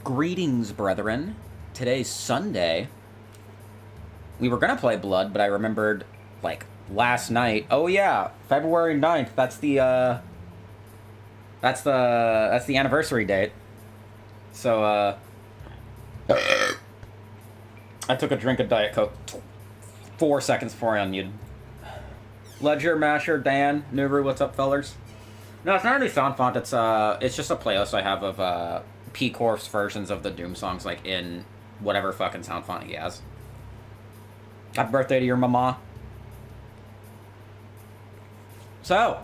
Greetings, brethren. Today's Sunday. We were gonna play Blood, but I remembered, like, last night. Oh yeah, February 9th. That's the anniversary date. So, I took a drink of Diet Coke 4 seconds before I unmuted. Ledger, Masher, Dan, Neuro, what's up, fellers? No, it's not really sound font. It's just a playlist I have of, P-Corf's versions of the Doom songs, like, in whatever fucking sound font he has. Happy birthday to your mama. So,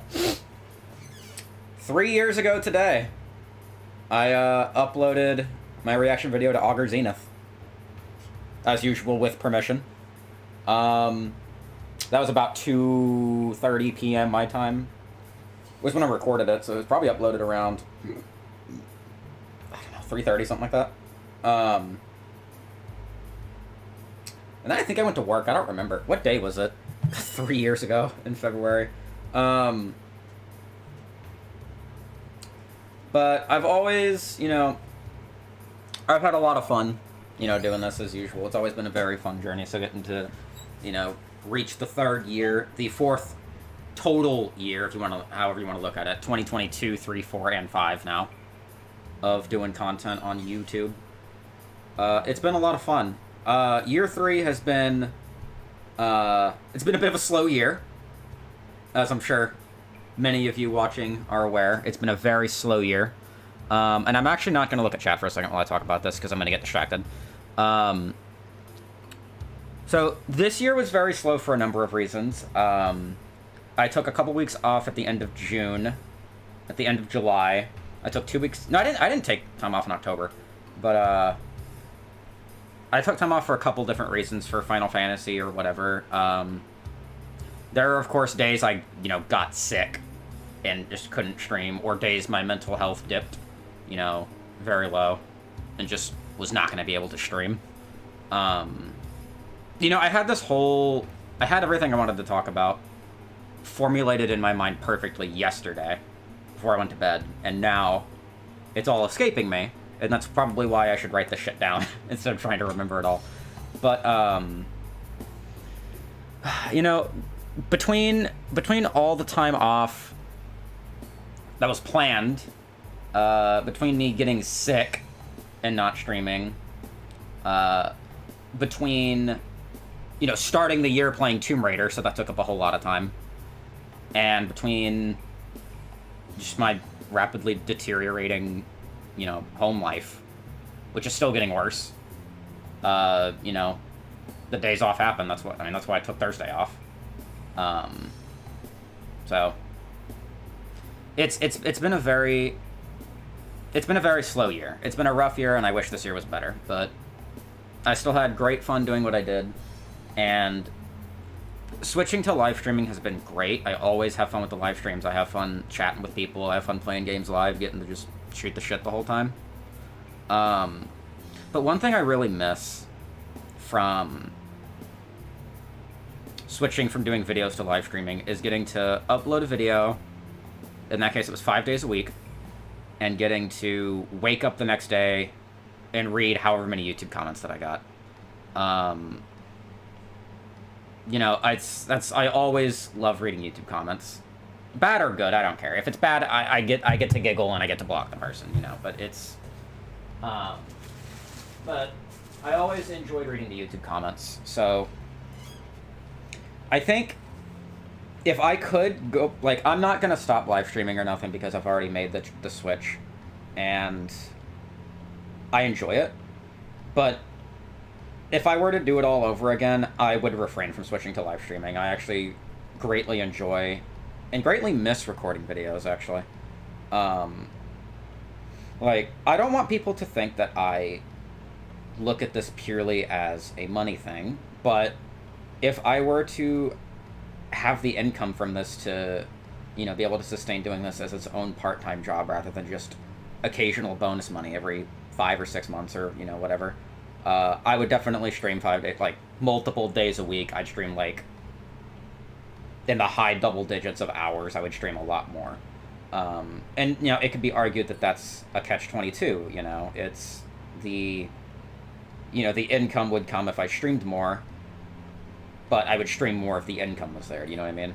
3 years ago today, I, uploaded my reaction video to Augur Zenith. As usual, with permission. That was about 2:30 p.m. my time. Was when I recorded it, so it was probably uploaded around, I don't know, 3:30, something like that. And then I think I went to work. I don't remember. What day was it? 3 years ago in February. But I've always, I've had a lot of fun, doing this as usual. It's always been a very fun journey. So getting to, reach the third year, the fourth total year, if you want to, however you want to look at it, 2022, 3, 4, and 5 now, of doing content on YouTube. It's been a lot of fun. Year 3 has been, it's been a bit of a slow year, as I'm sure many of you watching are aware. It's been a very slow year. And I'm actually not going to look at chat for a second while I talk about this, because I'm going to get distracted. So, this year was very slow for a number of reasons. I took a couple weeks off at the end of June, at the end of July. I took 2 weeks... No, I didn't take time off in October. But, I took time off for a couple different reasons, for Final Fantasy or whatever. There are, of course, days I, got sick and just couldn't stream, or days my mental health dipped, very low, and just was not going to be able to stream. I had this whole... I had everything I wanted to talk about formulated in my mind perfectly yesterday before I went to bed, and now it's all escaping me, and that's probably why I should write this shit down instead of trying to remember it all. But, between all the time off that was planned, between me getting sick and not streaming, between, starting the year playing Tomb Raider, so that took up a whole lot of time, and between just my rapidly deteriorating, home life, which is still getting worse, the days off happen. That's why I took Thursday off. So it's been a very slow year. It's been a rough year, and I wish this year was better, but I still had great fun doing what I did, and switching to live streaming has been great. I always have fun with the live streams. I have fun chatting with people. I have fun playing games live, getting to just shoot the shit the whole time. But one thing I really miss from switching from doing videos to live streaming is getting to upload a video. In that case, it was 5 days a week, and getting to wake up the next day and read however many YouTube comments that I got. I always love reading YouTube comments. Bad or good, I don't care. If it's bad, I get to giggle and I get to block the person, but it's... But I always enjoyed reading the YouTube comments, so... I think if I could go... I'm not going to stop live streaming or nothing, because I've already made the switch, and I enjoy it. But if I were to do it all over again, I would refrain from switching to live streaming. I actually greatly enjoy and greatly miss recording videos, actually. I don't want people to think that I look at this purely as a money thing, but if I were to have the income from this to, be able to sustain doing this as its own part-time job rather than just occasional bonus money every 5 or 6 months or, whatever, I would definitely stream 5 days, multiple days a week. I'd stream, in the high double digits of hours. I would stream a lot more. And, it could be argued that that's a catch-22, it's... the, the income would come if I streamed more, but I would stream more if the income was there, you know what I mean?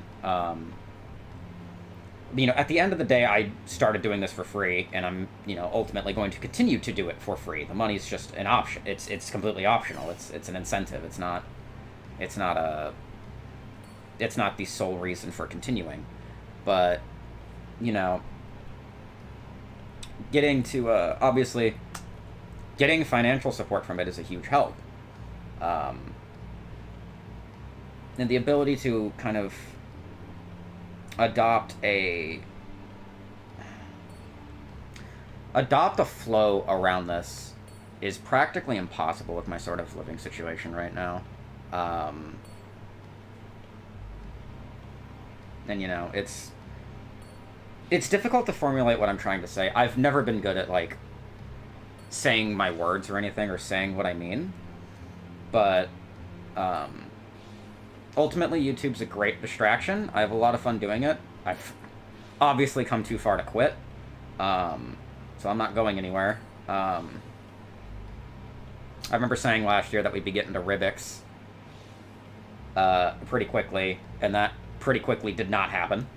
At the end of the day, I started doing this for free, and I'm, ultimately going to continue to do it for free. The money's just an option. It's completely optional. It's an incentive. It's not the sole reason for continuing. But, getting to, obviously, getting financial support from it is a huge help. And the ability to kind of adopt a flow around this is practically impossible with my sort of living situation right now. And it's difficult to formulate what I'm trying to say. I've never been good at like saying my words or anything, or saying what I mean, but ultimately, YouTube's a great distraction. I have a lot of fun doing it. I've obviously come too far to quit, so I'm not going anywhere. I remember saying last year that we'd be getting to Ribix pretty quickly, and that pretty quickly did not happen.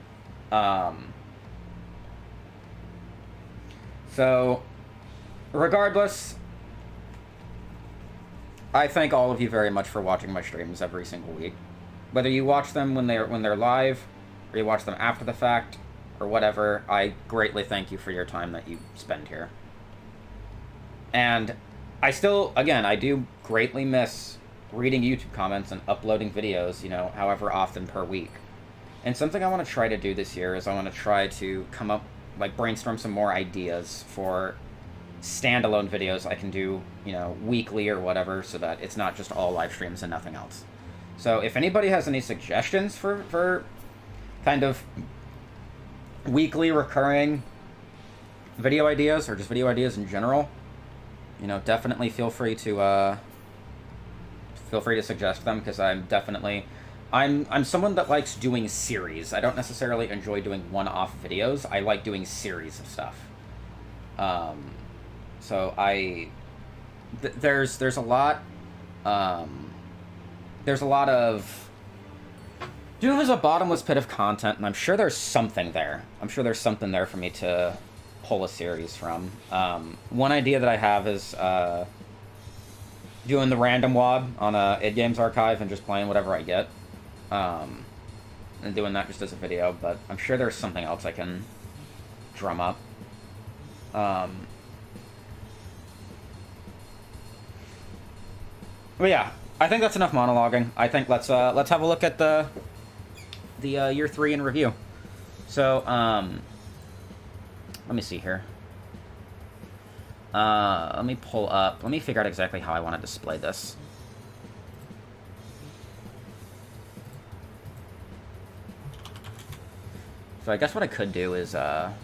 So, regardless, I thank all of you very much for watching my streams every single week. Whether you watch them when they're live, or you watch them after the fact, or whatever, I greatly thank you for your time that you spend here. And I do greatly miss reading YouTube comments and uploading videos, however often per week. And something I want to try to do this year is I want to try to come up, brainstorm some more ideas for standalone videos I can do, weekly or whatever, so that it's not just all live streams and nothing else. So if anybody has any suggestions for kind of weekly recurring video ideas, or just video ideas in general, definitely feel free to suggest them, because I'm someone that likes doing series. I don't necessarily enjoy doing one-off videos. I like doing series of stuff. So there's a lot. There's a lot of... Doom is a bottomless pit of content, and I'm sure there's something there. I'm sure there's something there for me to pull a series from. One idea that I have is doing the random WOD on a id Games archive and just playing whatever I get. And doing that just as a video, but I'm sure there's something else I can drum up. But yeah, I think that's enough monologuing. I think let's have a look at the year 3 in review. So let me see here. Let me figure out exactly how I want to display this. So I guess what I could do is there's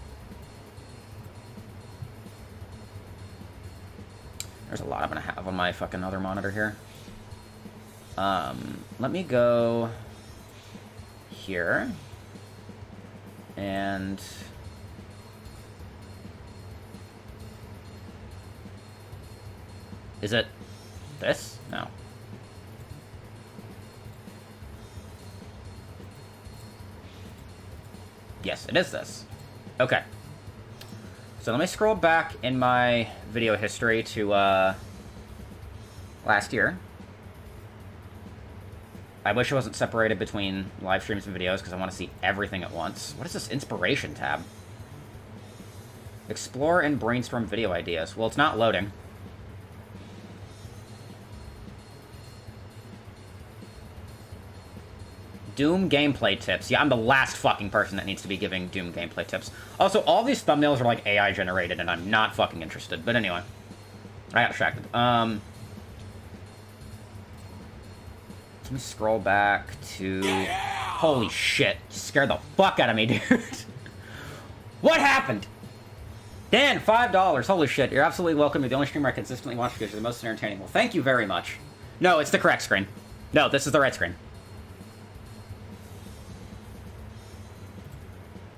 a lot I'm gonna have on my fucking other monitor here. Let me go here, and is it this? No. Yes, it is this. Okay. So let me scroll back in my video history to last year. I wish it wasn't separated between live streams and videos, because I want to see everything at once. What is this inspiration tab? Explore and brainstorm video ideas. Well, it's not loading. Doom gameplay tips. Yeah, I'm the last fucking person that needs to be giving Doom gameplay tips. Also, all these thumbnails are like AI generated, and I'm not fucking interested. But anyway, I got distracted. Let me scroll back to... Holy shit. You scared the fuck out of me, dude. What happened? Dan, $5. Holy shit. You're absolutely welcome. You're the only streamer I consistently watch because you're the most entertaining. Well, thank you very much. No, it's the correct screen. No, this is the right screen.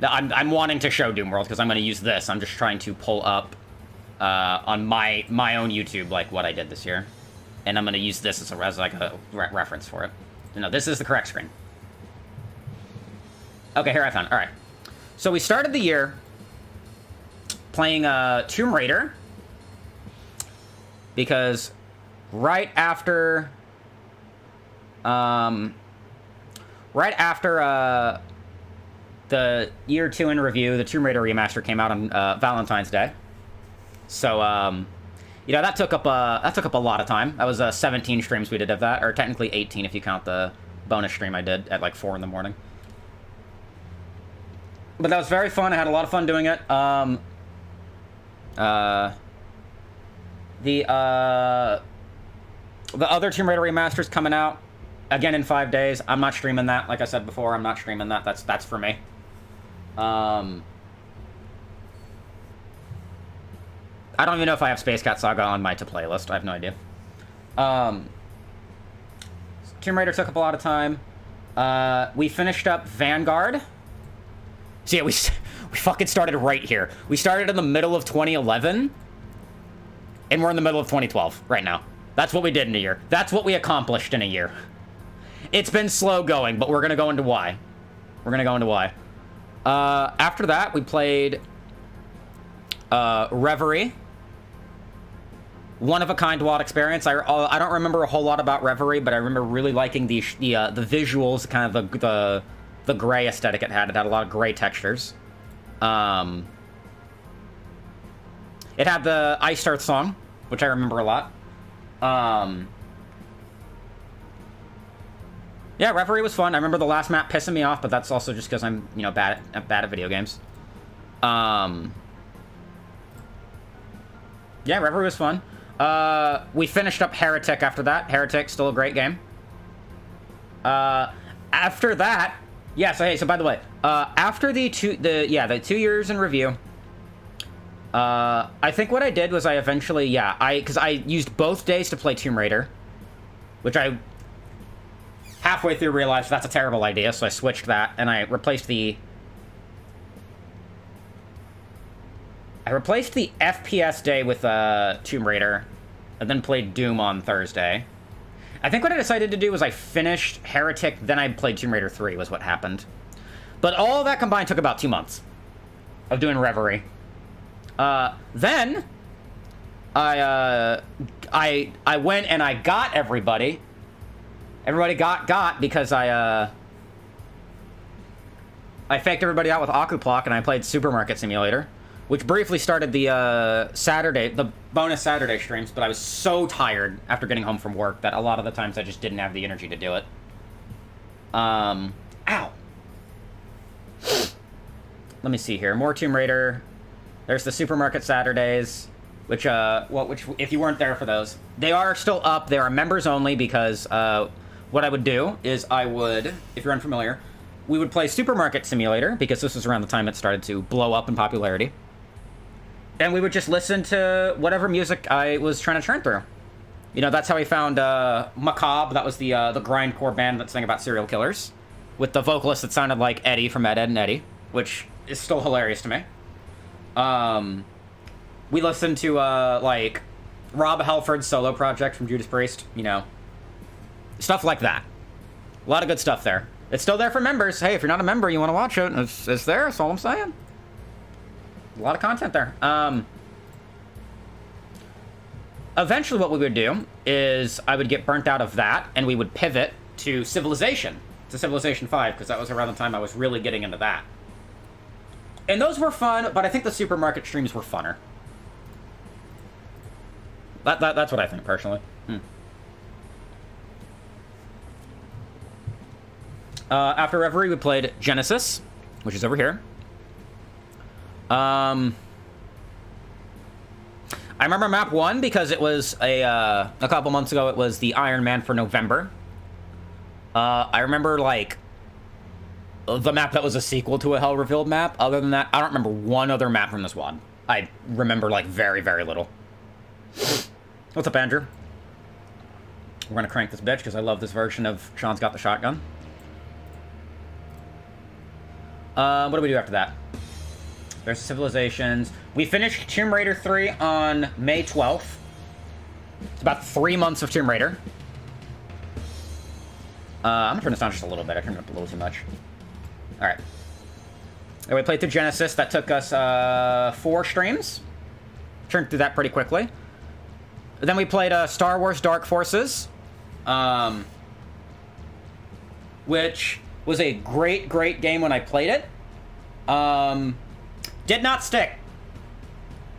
I'm wanting to show Doom World because I'm going to use this. I'm just trying to pull up on my own YouTube, like what I did this year, and I'm gonna use this as a reference for it. No, this is the correct screen. Okay, here I found it. All right. So we started the year playing Tomb Raider because right after the year 2 in review, the Tomb Raider remaster came out on Valentine's Day. So you know, that took up a lot of time. That was 17 streams we did of that, or technically 18 if you count the bonus stream I did at like 4 in the morning. But that was very fun. I had a lot of fun doing it. The other Tomb Raider remaster's coming out again in 5 days. I'm not streaming that. Like I said before, I'm not streaming that. That's for me. I don't even know if I have Space Cat Saga on my to-play list. I have no idea. Tomb Raider took up a lot of time. We finished up Vanguard. So yeah, we fucking started right here. We started in the middle of 2011, and we're in the middle of 2012 right now. That's what we did in a year. That's what we accomplished in a year. It's been slow going, but we're gonna go into why. We're gonna go into why. After that, we played Reverie. One-of-a-kind WAD experience. I don't remember a whole lot about Reverie, but I remember really liking the visuals, kind of the gray aesthetic it had. It had a lot of gray textures. It had the Iced Earth song, which I remember a lot. Yeah, Reverie was fun. I remember the last map pissing me off, but that's also just because I'm, you know, bad at video games. Yeah, Reverie was fun. We finished up Heretic after that. Heretic, still a great game. After that, yeah. So hey, so by the way, after the 2 years in review, I think what I did was I eventually, because I used both days to play Tomb Raider, which I halfway through realized that's a terrible idea, so I switched that and I replaced the FPS day with Tomb Raider, and then played Doom on Thursday. I think what I decided to do was I finished Heretic, then I played Tomb Raider 3 was what happened. But all of that combined took about 2 months of doing Reverie. Then I went and I got everybody. Everybody got because I faked everybody out with Akuplock and I played Supermarket Simulator, which briefly started the the bonus Saturday streams, but I was so tired after getting home from work that a lot of the times I just didn't have the energy to do it. Ow. Let me see here. More Tomb Raider. There's the Supermarket Saturdays, which if you weren't there for those, they are still up. They are members only because what I would do is I would, if you're unfamiliar, we would play Supermarket Simulator because this was around the time it started to blow up in popularity. And we would just listen to whatever music I was trying to turn through. You know, that's how we found Macabre. That was the grindcore band that sang about serial killers, with the vocalist that sounded like Eddie from Ed, Edd and Eddy, which is still hilarious to me. We listened to like Rob Halford's solo project from Judas Priest. You know, stuff like that. A lot of good stuff there. It's still there for members. Hey, if you're not a member, you want to watch it, it's there. That's all I'm saying. A lot of content there. Eventually what we would do is I would get burnt out of that, and we would pivot to Civilization. To Civilization 5, because that was around the time I was really getting into that. And those were fun, but I think the Supermarket streams were funner. That's what I think, personally. After Reverie, we played Genesis, which is over here. I remember map 1 because it was a couple months ago. It was the Iron Man for November. I remember like the map that was a sequel to a Hell Revealed map. Other than that, I don't remember one other map from this WAD. I remember like very, very little. What's up, Andrew? We're gonna crank this bitch because I love this version of Sean's Got the Shotgun. What do we do after that? there's Civilizations. We finished Tomb Raider 3 on May 12th. It's about 3 months of Tomb Raider. I'm gonna turn this down just a little bit. I turned it up a little too much. Alright. And we played through Genesis. That took us 4 streams. Turned through that pretty quickly. Then we played Star Wars Dark Forces. Which was a great, great game when I played it. Did not stick.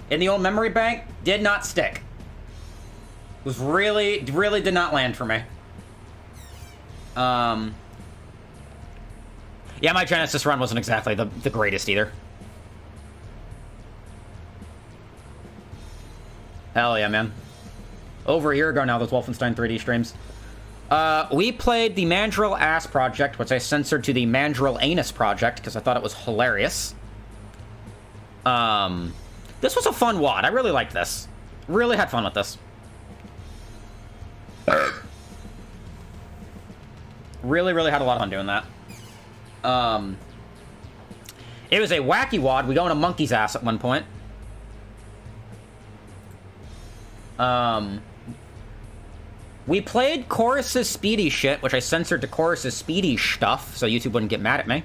In the old memory bank, did not stick. Was really did not land for me. Yeah, my Genesis run wasn't exactly the greatest either. Hell yeah, man. Over a year ago now, those Wolfenstein 3D streams. We played the Mandrill Ass Project, which I censored to the Mandrill Anus Project, because I thought it was hilarious. This was a fun WOD. I really liked this. Really had fun with this. Really had a lot of fun doing that. It was a wacky WOD. We go in a monkey's ass at one point. We played Chorus's Speedy shit, which I censored to Chorus's Speedy stuff, so YouTube wouldn't get mad at me.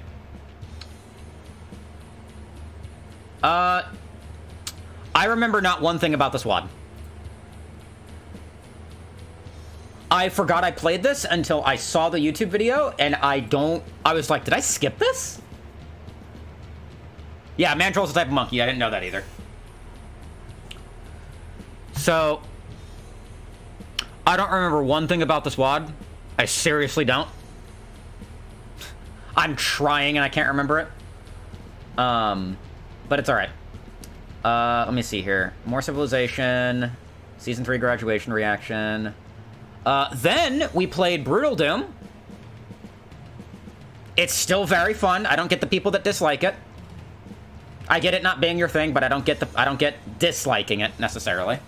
I remember not one thing about this WOD. I forgot I played this until I saw the YouTube video, and I was like, did I skip this? Yeah, Mandrill's a type of monkey. I didn't know that either. So, I don't remember one thing about this WOD. I seriously don't. I'm trying and I can't remember it. But it's alright. Let me see here. More Civilization. Season 3 graduation reaction. Then we played Brutal Doom. It's still very fun. I don't get the people that dislike it. I get it not being your thing, but I don't get disliking it necessarily.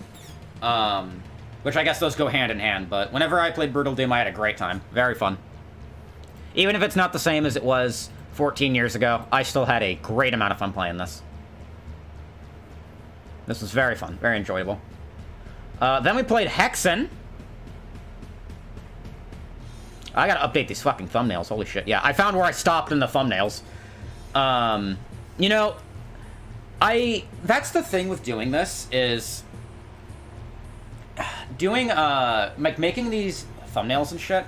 Which I guess those go hand in hand, but whenever I played Brutal Doom, I had a great time. Very fun. Even if it's not the same as it was 14 years ago, I still had a great amount of fun playing this. This was very fun. Very enjoyable. Then we played Hexen. I gotta update these fucking thumbnails. Holy shit. Yeah, I found where I stopped in the thumbnails. You know, that's the thing with doing this, is doing, like, making these thumbnails and shit,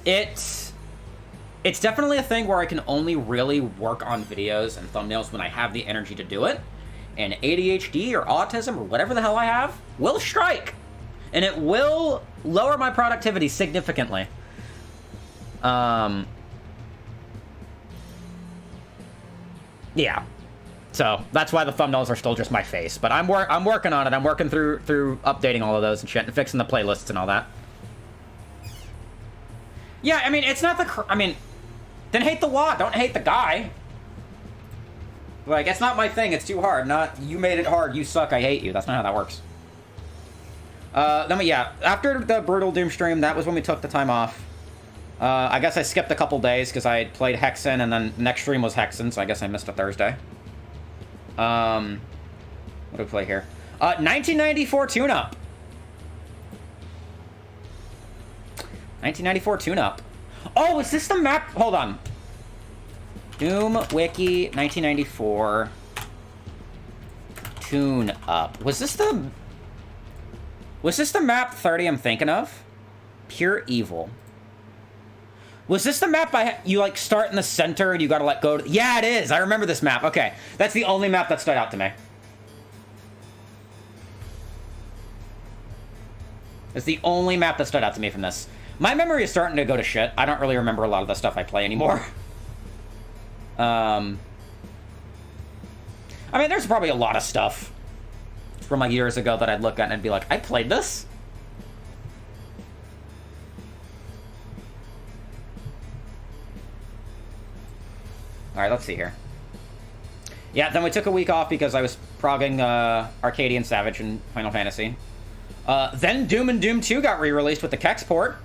it's definitely a thing where I can only really work on videos and thumbnails when I have the energy to do it, and ADHD or autism or whatever the hell I have will strike, and it will lower my productivity significantly. Yeah. So, that's why the thumbnails are still just my face. But I'm working on it. I'm working through updating all of those and shit and fixing the playlists and all that. Yeah, I mean, it's not the... then hate the WOD. Don't hate the guy. Like, it's not my thing. It's too hard. Not, you made it hard. You suck. I hate you. That's not how that works. Yeah, after the Brutal Doom stream, that was when we took the time off. I guess I skipped a couple days because I had played Hexen, and then the next stream was Hexen, so I guess I missed a Thursday. What do we play here? 1994 tune-up. 1994 tune-up. Oh, is this the map? Hold on. Doom Wiki 1994 tune-up. Was this the map 30 I'm thinking of? Pure Evil. Was this the map you, like, start in the center and you gotta let go? Yeah, it is. I remember this map. Okay. That's the only map that stood out to me. It's the only map that stood out to me from this. My memory is starting to go to shit. I don't really remember a lot of the stuff I play anymore. I mean, there's probably a lot of stuff from, like, years ago that I'd look at and I'd be like, I played this? Alright, let's see here. Yeah, then we took a week off because I was progging Arcadian Savage and Final Fantasy. Then Doom and Doom 2 got re-released with the Kex port.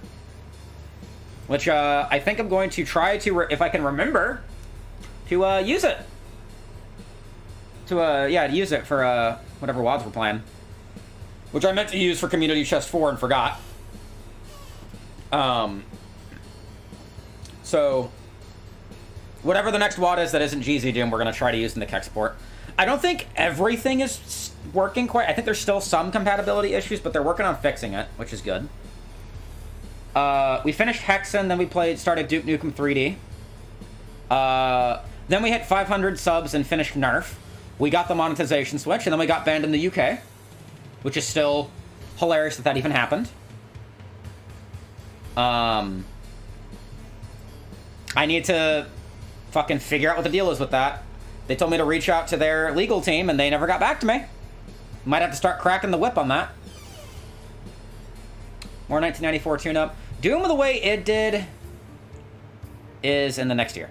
Which I think I'm going to try to, if I can remember, to use it. To use it for whatever WODs we're playing. Which I meant to use for Community Chest 4 and forgot. So, whatever the next WOD is that isn't GZ Doom, we're going to try to use in the Kexport. I don't think everything is working quite. I think there's still some compatibility issues, but they're working on fixing it, which is good. We finished Hexen, then we started Duke Nukem 3D. Then we hit 500 subs and finished Nerf. We got the monetization switch, and then we got banned in the UK, which is still hilarious that even happened. I need to fucking figure out what the deal is with that. They told me to reach out to their legal team, and they never got back to me. Might have to start cracking the whip on that. More 1994 tune-up. Doom the way it did is in the next year.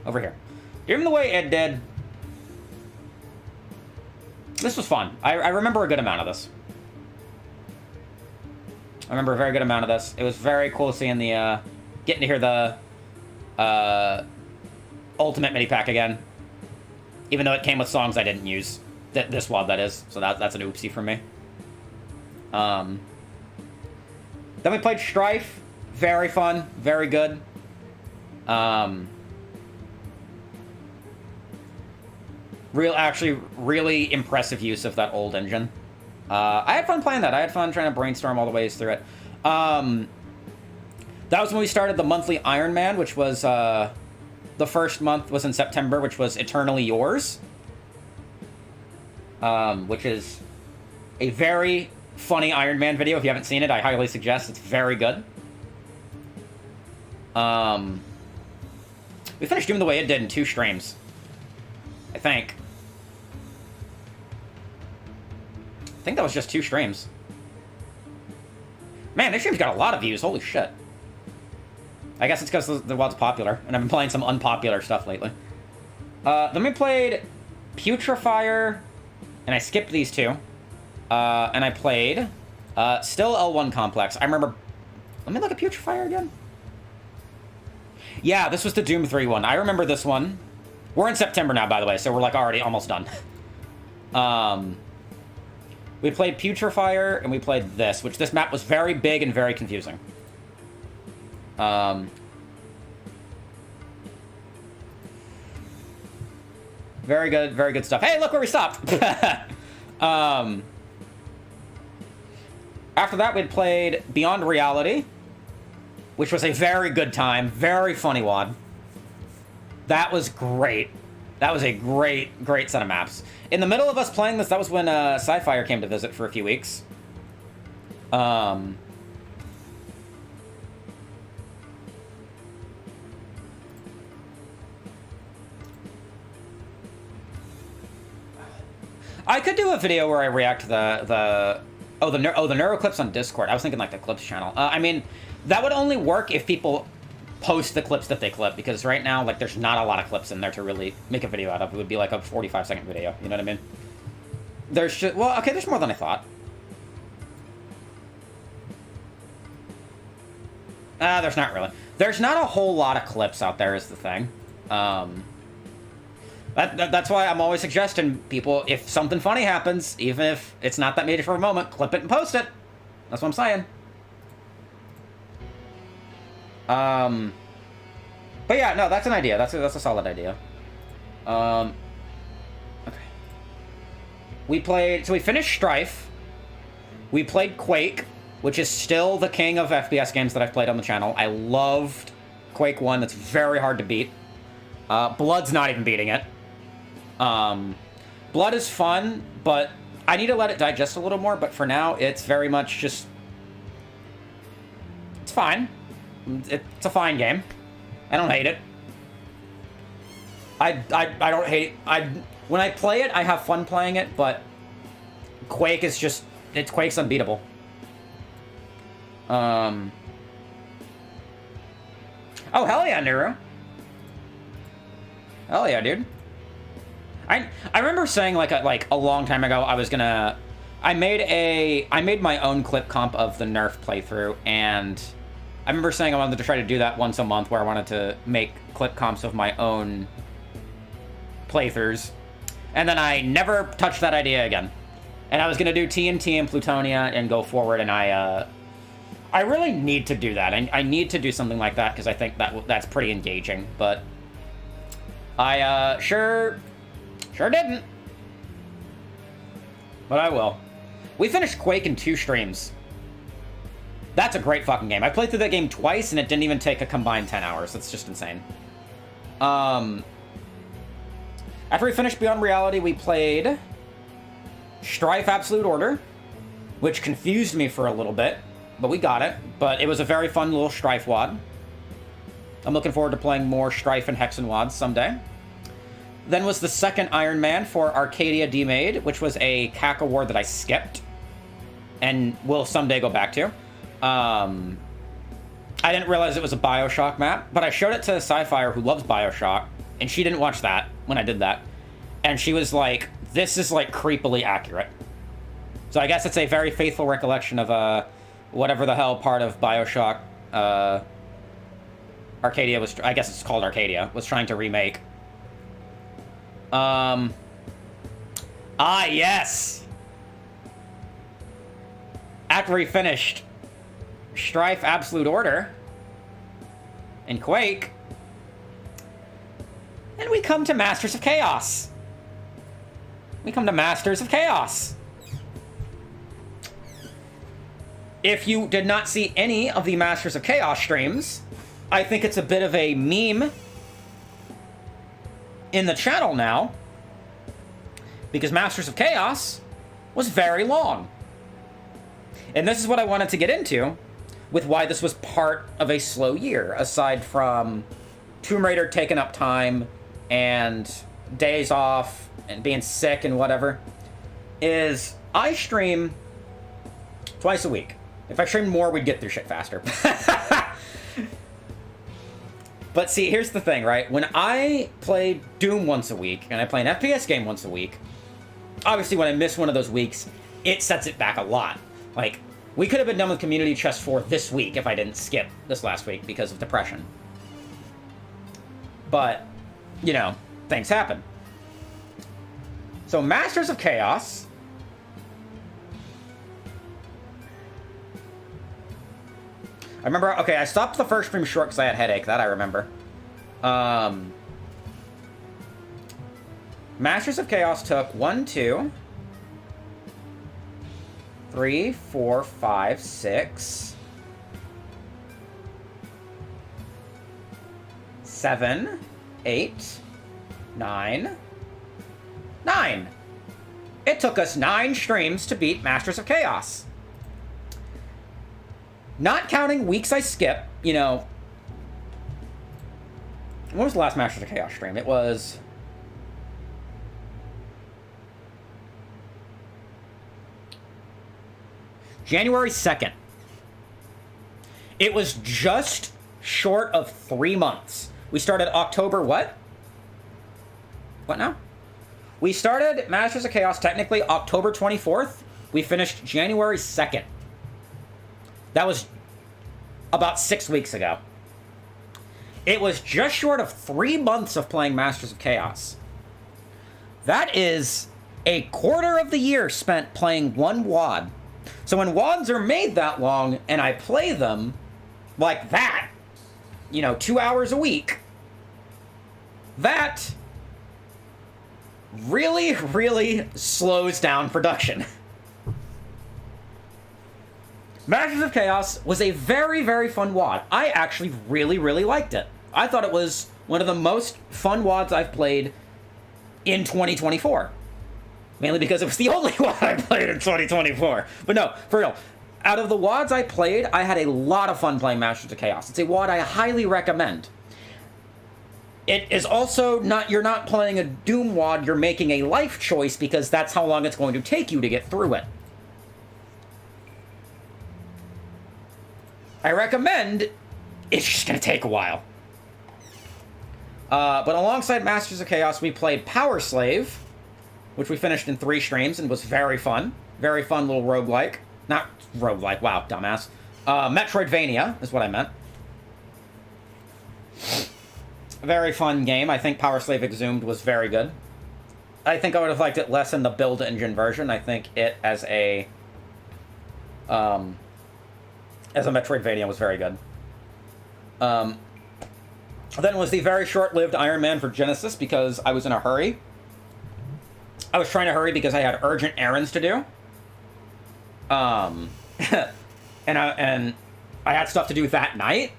Over here. Doom the way it did. This was fun. I remember a good amount of this. I remember a very good amount of this. It was very cool seeing the, getting to hear the, Ultimate MIDI pack again. Even though it came with songs I didn't use. This WOD, that is. So that's an oopsie for me. Then we played Strife. Very fun. Very good. Actually, really impressive use of that old engine. I had fun playing that. I had fun trying to brainstorm all the ways through it. That was when we started the monthly Iron Man, which was, the first month was in September, which was Eternally Yours. Which is a very funny Iron Man video. If you haven't seen it, I highly suggest. It's very good. We finished Doom the way it did in 2 streams. I think that was just 2 streams. Man, this stream's got a lot of views. Holy shit. I guess it's because the WOD's popular, and I've been playing some unpopular stuff lately. Then we played Putrefier, and I skipped these 2. And I played still L1 Complex. I remember... Let me look at Putrefier again. Yeah, this was the Doom 3 one. I remember this one. We're in September now, by the way, so we're, like, already almost done. We played Putrefier, and we played this, which this map was very big and very confusing. Very good stuff. Hey, look where we stopped! After that, we'd played Beyond Reality, which was a very good time. Very funny WOD. That was great. That was a great set of maps. In the middle of us playing this, that was when Sci-Fire came to visit for a few weeks. I could do a video where I react to the Neuro clips on Discord. I was thinking like the clips channel. I mean, that would only work if people post the clips that they clip, because right now, like, there's not a lot of clips in there to really make a video out of. It would be like a 45-second video, you know what I mean? There's just, well, okay, there's more than I thought. There's not really. There's not a whole lot of clips out there is the thing. That's why I'm always suggesting people, if something funny happens, even if it's not that major for a moment, clip it and post it. That's what I'm saying. But yeah, no, that's an idea. That's a solid idea. Okay. We finished Strife. We played Quake, which is still the king of FPS games that I've played on the channel. I loved Quake 1. That's very hard to beat. Blood's not even beating it. Blood is fun, but I need to let it digest a little more, but for now, it's very much just... It's fine. It's a fine game. I don't hate it. I don't hate... When I play it, I have fun playing it, but Quake is just... Quake's unbeatable. Oh, hell yeah, Neuro. Hell yeah, dude. I remember saying like a long time ago I was gonna... I made my own clip comp of the Nerf playthrough, and I remember saying I wanted to try to do that once a month, where I wanted to make clip comps of my own playthroughs. And then I never touched that idea again. And I was going to do TNT and Plutonia and go forward, and I really need to do that. I need to do something like that, because I think that's pretty engaging, but I sure didn't. But I will. We finished Quake in 2 streams. That's a great fucking game. I played through that game twice, and it didn't even take a combined 10 hours. That's just insane. After we finished Beyond Reality, we played Strife Absolute Order, which confused me for a little bit, but we got it. But it was a very fun little Strife WOD. I'm looking forward to playing more Strife and Hexen WODs someday. Then was the second Iron Man for Arcadia Demade, which was a CAC award that I skipped and will someday go back to. I didn't realize it was a Bioshock map, but I showed it to Sci-Fire, who loves Bioshock, and she didn't watch that when I did that. And she was like, this is like creepily accurate. So I guess it's a very faithful recollection of whatever the hell part of Bioshock Arcadia was, I guess it's called Arcadia, was trying to remake. Yes! After we finished Strife Absolute Order and Quake, and we come to Masters of Chaos. We come to Masters of Chaos. If you did not see any of the Masters of Chaos streams, I think it's a bit of a meme in the channel now, because Masters of Chaos was very long. And this is what I wanted to get into with why this was part of a slow year, aside from Tomb Raider taking up time and days off and being sick and whatever, is I stream twice a week. If I streamed more, we'd get through shit faster. But see, here's the thing, right? When I play Doom once a week, and I play an FPS game once a week, obviously when I miss one of those weeks, it sets it back a lot. Like, we could have been done with Community Chest 4 this week if I didn't skip this last week because of depression. But, you know, things happen. So, Masters of Chaos. I remember, okay, I stopped the first stream short because I had a headache. That I remember. Masters of Chaos took 1, 2, 3, 4, 5, 6, 7, 8, 9. 9! It took us 9 streams to beat Masters of Chaos. Not counting weeks I skip, you know. When was the last Masters of Chaos stream? It was January 2nd. It was just short of 3 months. We started October what? What now? We started Masters of Chaos technically October 24th. We finished January 2nd. That was about 6 weeks ago. It was just short of 3 months of playing Masters of Chaos. That is a quarter of the year spent playing one WOD. So when WODs are made that long and I play them like that, you know, 2 hours a week, that really, really slows down production. Masters of Chaos was a very, very fun WOD. I actually really, really liked it. I thought it was one of the most fun WODs I've played in 2024. Mainly because it was the only WOD I played in 2024. But no, for real. Out of the WODs I played, I had a lot of fun playing Masters of Chaos. It's a WOD I highly recommend. It is also not, you're not playing a Doom WOD, you're making a life choice because that's how long it's going to take you to get through it. I recommend, it's just going to take a while. But alongside Masters of Chaos, we played Power Slave, which we finished in 3 streams and was very fun. Very fun little roguelike. Not roguelike, wow, dumbass. Metroidvania is what I meant. A very fun game. I think Power Slave Exhumed was very good. I think I would have liked it less in the build engine version. I think it as a Metroidvania was very good. Then was the very short-lived Iron Man for Genesis because I was in a hurry. I was trying to hurry because I had urgent errands to do. And I had stuff to do that night,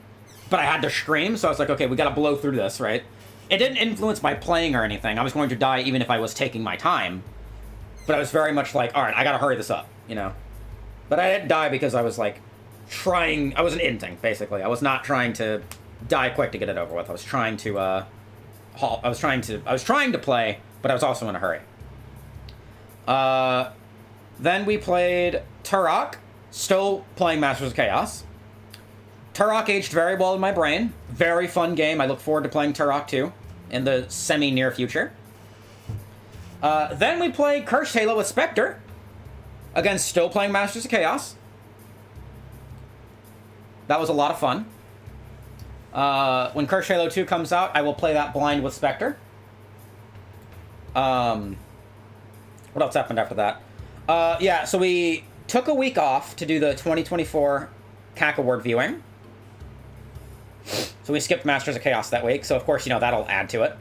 but I had to stream, so I was like, okay, we gotta blow through this, right? It didn't influence my playing or anything. I was going to die even if I was taking my time. But I was very much like, alright, I gotta hurry this up, you know? But I didn't die because I was like, I wasn't inting, basically. I was not trying to die quick to get it over with. I was trying to, I was trying to play, but I was also in a hurry. Then we played Turok, still playing Masters of Chaos. Turok aged very well in my brain. Very fun game. I look forward to playing Turok 2 in the semi-near future. Then we played Cursed Halo with Spectre. Again, still playing Masters of Chaos. That was a lot of fun. When Cursed Halo 2 comes out, I will play that blind with Spectre. What else happened after that? Yeah, so we took a week off to do the 2024 CAC Award viewing. So we skipped Masters of Chaos that week, so of course, you know, that'll add to it.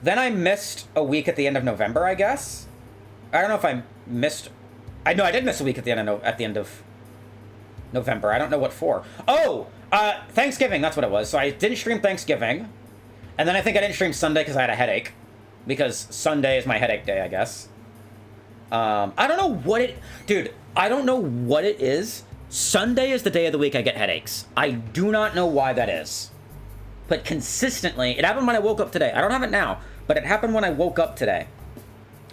Then I missed a week at the end of November, I guess. I don't know if I missed... I did miss a week at the end of November. I don't know what for. Oh! Thanksgiving, that's what it was. So I didn't stream Thanksgiving. And then I think I didn't stream Sunday because I had a headache. Because Sunday is my headache day, I guess. I don't know what it... Dude, I don't know what it is. Sunday is the day of the week I get headaches. I do not know why that is. But consistently... It happened when I woke up today. I don't have it now. But it happened when I woke up today.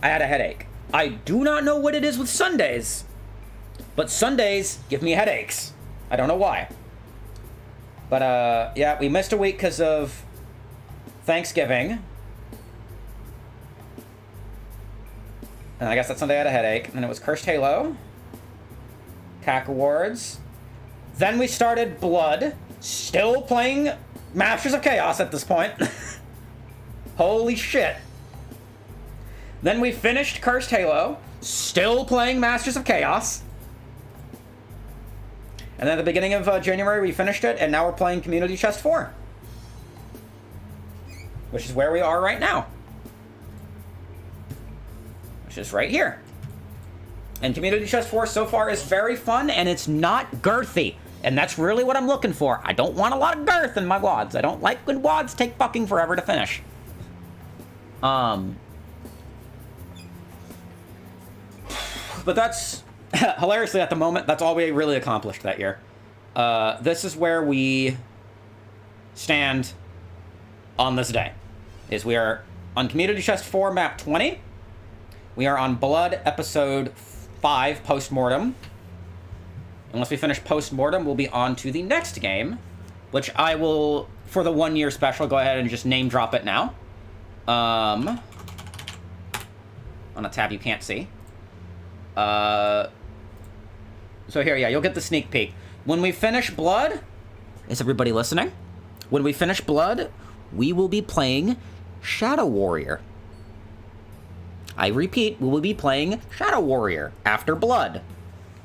I had a headache. I do not know what it is with Sundays. But Sundays give me headaches. I don't know why. But, yeah, we missed a week because of Thanksgiving. And I guess that Sunday I had a headache. And it was Cursed Halo. CAC Awards. Then we started Blood. Still playing Masters of Chaos at this point. Holy shit. Then we finished Cursed Halo. Still playing Masters of Chaos. And then at the beginning of January, we finished it, and now we're playing Community Chest 4. Which is where we are right now. Which is right here. And Community Chest 4 so far is very fun, and it's not girthy. And that's really what I'm looking for. I don't want a lot of girth in my WODs. I don't like when WODs take fucking forever to finish. But that's... hilariously, at the moment, that's all we really accomplished that year. This is where we stand on this day. Is we are on Community Chest 4, map 20. We are on Blood, episode 5, Postmortem. Once we finish Postmortem, we'll be on to the next game, which I will, for the 1 year special, go ahead and just name drop it now. On a tab you can't see. So here, yeah, you'll get the sneak peek. When we finish Blood... Is everybody listening? When we finish Blood, we will be playing Shadow Warrior. I repeat, we will be playing Shadow Warrior after Blood.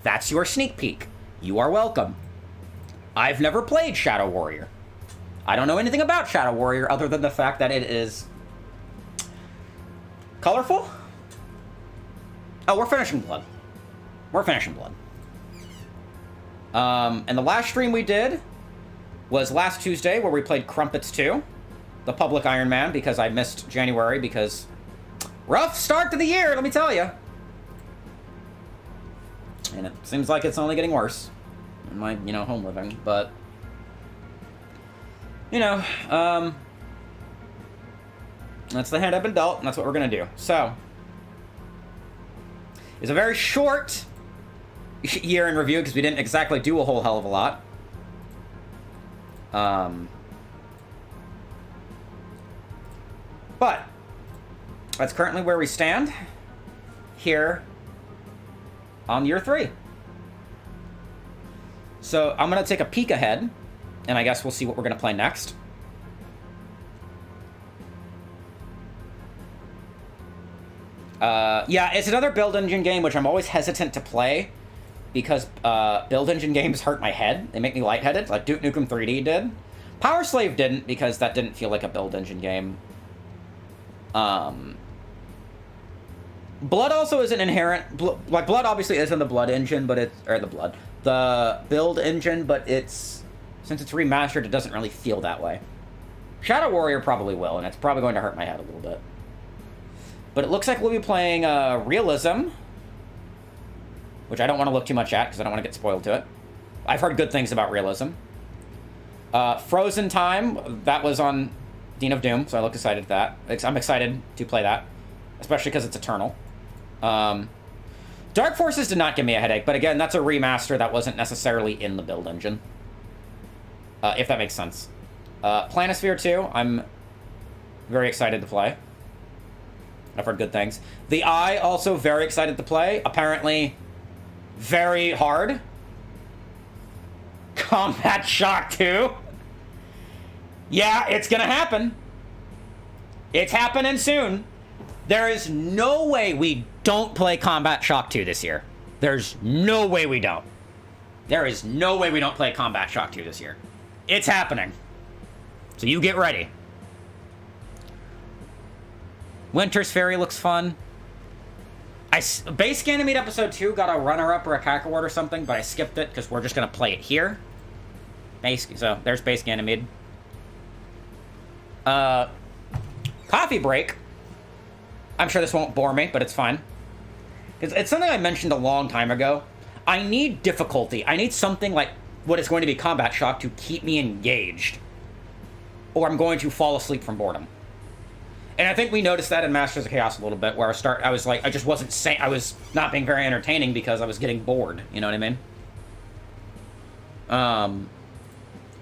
That's your sneak peek. You are welcome. I've never played Shadow Warrior. I don't know anything about Shadow Warrior other than the fact that it is... colorful? Oh, we're finishing Blood. We're finishing Blood. And the last stream we did was last Tuesday, where we played Crumpets 2, the public Iron Man, because I missed January, because rough start to the year, let me tell you. And it seems like it's only getting worse in my, you know, home living, but, you know, that's the hand I've been dealt, and that's what we're gonna do. So, it's a very short year in review, because we didn't exactly do a whole hell of a lot. But That's currently where we stand here on year 3. So I'm going to take a peek ahead, and I guess we'll see what we're going to play next. Yeah, it's another build engine game, which I'm always hesitant to play, because build engine games hurt my head. They make me lightheaded, like Duke Nukem 3D did. Power Slave didn't, because that didn't feel like a build engine game. Blood also is an inherent... Blood obviously isn't the Blood engine, but it's... Or the build engine, but it's... Since it's remastered, it doesn't really feel that way. Shadow Warrior probably will, and it's probably going to hurt my head a little bit. But it looks like we'll be playing Realism, which I don't want to look too much at, because I don't want to get spoiled to it. I've heard good things about Realism. Frozen Time, that was on Dean of Doom, so I look excited at that. I'm excited to play that, especially because it's Eternal. Dark Forces did not give me a headache, but again, that's a remaster that wasn't necessarily in the build engine. If that makes sense. Planisphere 2, I'm very excited to play. I've heard good things. The Eye, also very excited to play. Apparently, very hard. Combat Shock 2. Yeah, it's gonna happen. It's happening soon. There is no way we don't play Combat Shock 2 this year. There's no way we don't. There is no way we don't play Combat Shock 2 this year. It's happening. So you get ready. Winter's Ferry looks fun. Base Ganymede Episode 2 got a runner-up or a CAC award or something, but I skipped it because we're just going to play it here. So there's Base Ganymede. Coffee break. I'm sure this won't bore me, but it's fine. It's something I mentioned a long time ago. I need difficulty. I need something like what is going to be Combat Shock to keep me engaged. Or I'm going to fall asleep from boredom. And I think we noticed that in Masters of Chaos a little bit, where I was like, I just wasn't saying, I was not being very entertaining because I was getting bored, you know what I mean?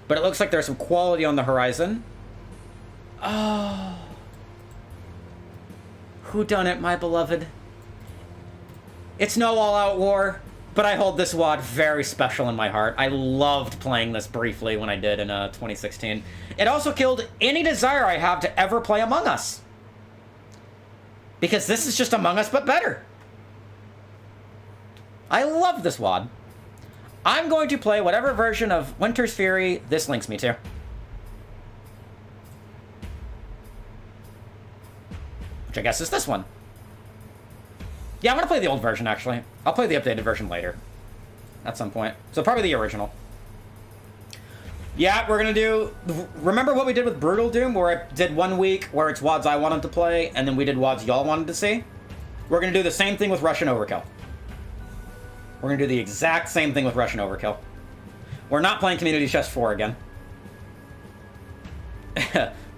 But it looks like there's some quality on the horizon. Oh. Whodunit, my beloved? It's no all-out war, but I hold this WOD very special in my heart. I loved playing this briefly when I did in 2016. It also killed any desire I have to ever play Among Us. Because this is just Among Us, but better. I love this WOD. I'm going to play whatever version of Winter's Fury this links me to. Which I guess is this one. Yeah, I'm going to play the old version, actually. I'll play the updated version later. At some point. So probably the original. Yeah, we're going to do... Remember what we did with Brutal Doom, where I did 1 week where it's WODs I wanted to play, and then we did WODs y'all wanted to see? We're going to do the same thing with Russian Overkill. We're going to do the exact same thing with Russian Overkill. We're not playing Community Chest 4 again.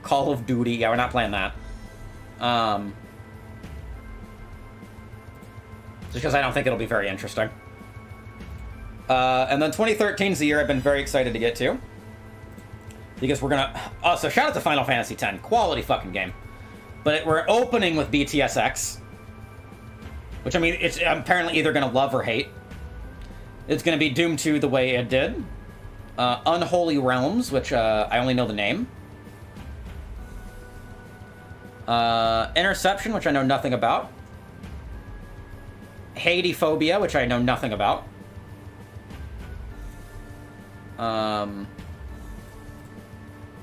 Call of Duty. Yeah, we're not playing that. Just because I don't think it'll be very interesting. And then 2013 is the year I've been very excited to get to. Because we're gonna... Oh, so shout out to Final Fantasy X. Quality fucking game. But we're opening with BTSX. Which, I mean, it's apparently either gonna love or hate. It's gonna be Doom 2 the way it did. Unholy Realms, which I only know the name. Interception, which I know nothing about. Hadephobia, which I know nothing about.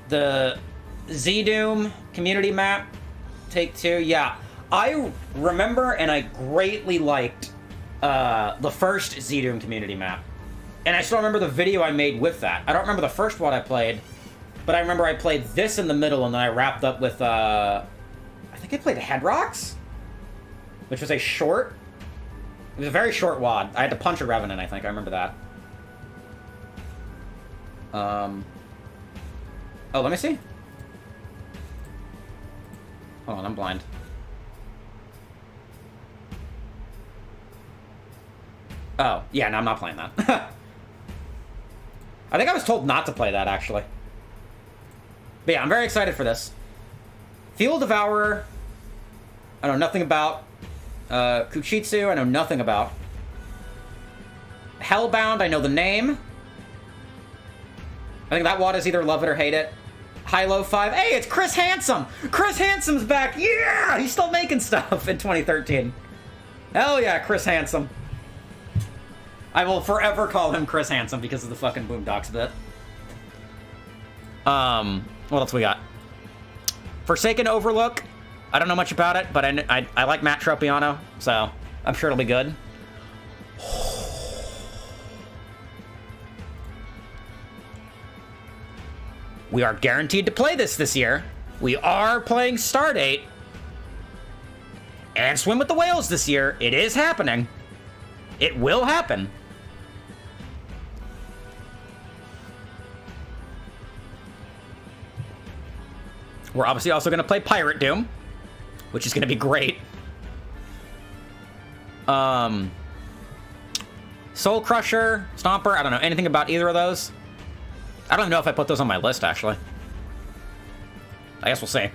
The Z-Doom community map, Take-Two, yeah. I remember and I greatly liked the first Z-Doom community map. And I still remember the video I made with that. I don't remember the first one I played, but I remember I played this in the middle and then I wrapped up with, I think I played Head Rocks, which was a short. It was a very short WOD. I had to punch a Revenant, I think. I remember that. Oh, let me see. Hold on, I'm blind. Oh, yeah, no, I'm not playing that. I think I was told not to play that, actually. But yeah, I'm very excited for this. Fuel Devourer. I know nothing about. Kuchitsu, I know nothing about. Hellbound, I know the name. I think that WAD is either love it or hate it. Hilo 5. Hey, it's Chris Handsome! Chris Handsome's back! Yeah! He's still making stuff in 2013. Hell yeah, Chris Handsome. I will forever call him Chris Handsome because of the fucking Boondocks bit. What else we got? Forsaken Overlook. I don't know much about it, but I like Matt Tropiano, so I'm sure it'll be good. We are guaranteed to play this year. We are playing Stardate and Swim with the Whales this year. It is happening. It will happen. We're obviously also going to play Pirate Doom, which is going to be great. Soul Crusher, Stomper, I don't know anything about either of those. I don't even know if I put those on my list, actually. I guess we'll see.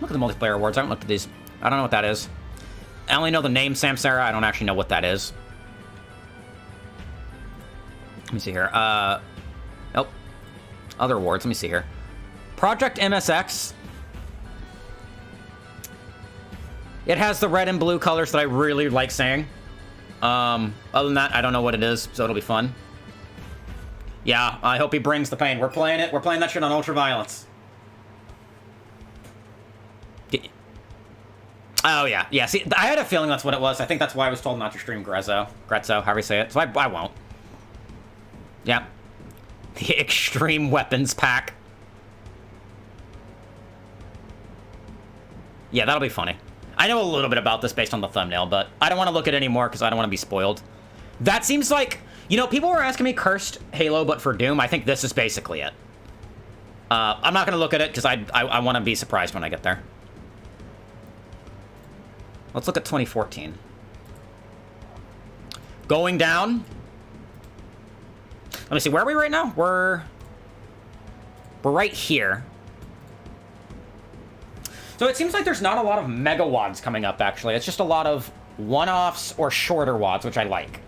Look at the multiplayer awards. I haven't looked at these. I don't know what that is. I only know the name Samsara. I don't actually know what that is. Let me see here. Nope. Other awards. Let me see here. Project MSX. It has the red and blue colors that I really like saying. Other than that, I don't know what it is, so it'll be fun. Yeah, I hope he brings the pain. We're playing it. We're playing that shit on Ultraviolence. Oh, yeah. Yeah, see, I had a feeling that's what it was. I think that's why I was told not to stream Grezzo, however you say it. So I won't. Yeah. The Extreme Weapons Pack. Yeah, that'll be funny. I know a little bit about this based on the thumbnail, but I don't want to look at it anymore because I don't want to be spoiled. That seems like... You know, people were asking me Cursed Halo, but for Doom. I think this is basically it. I'm not going to look at it because I want to be surprised when I get there. Let's look at 2014. Going down. Let me see. Where are we right now? We're right here. So it seems like there's not a lot of mega WADs coming up, actually. It's just a lot of one-offs or shorter WADs, which I like.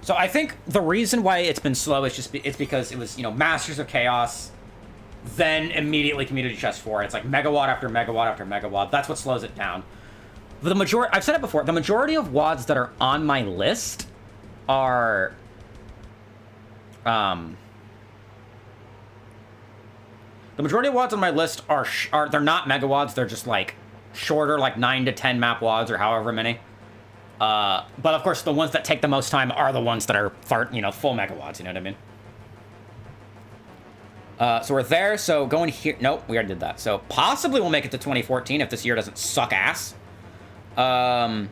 So I think the reason why it's been slow is just it's because it was, you know, Masters of Chaos, then immediately Community Chest 4. It's like megawatt after megawatt after megawatt. That's what slows it down. The majority, I've said it before, the majority of WADs that are on my list are the majority of WADs on my list are they're not megawads, they're just like shorter, like 9 to 10 map WADs or however many. But of course, the ones that take the most time are the ones that are, you know, full megawatts, you know what I mean? So we're there, so going here... Nope, we already did that. So possibly we'll make it to 2014 if this year doesn't suck ass. Going